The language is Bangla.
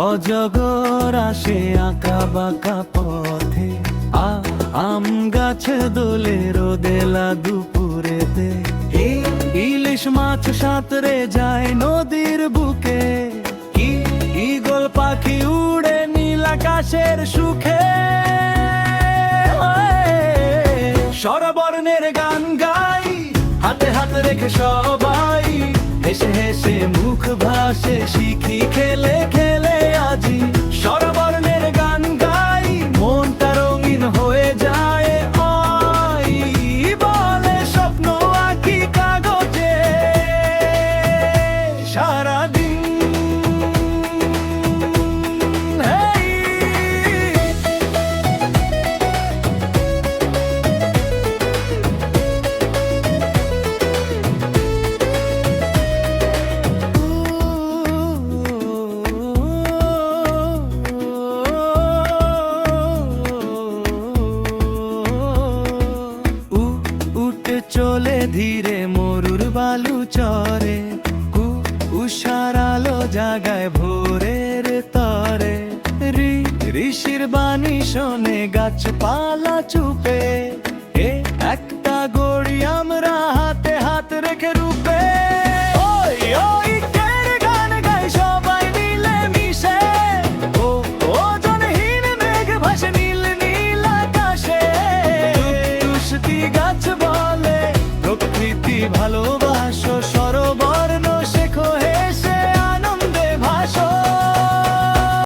অজগর আসে আঁকা বাঁকা পথে, আম গাছে দোলে রোদেলা দুপুরেতে। ইলিশ মাছ সাঁতরে যায় নদীর বুকে, ঈগল পাখি উড়ে নীল আকাশের সুখে। স্বরবর্ণের গান গাই হাতে হাত রেখে সবাই, হেসে হেসে মুখ ভাসে শিখি খেলে খেলে আজি। স্বরবর্ণের গান গাই মনটা রঙিন হয়ে যায়, ওই বলে স্বপ্ন আঁকি কাগজে সারাদিন। চলে ধীরে মরুর বালু চরে, উষার আলো জাগায় ভোরের তরে। ঋষির বাণী শোনে গাছপালা চুপে,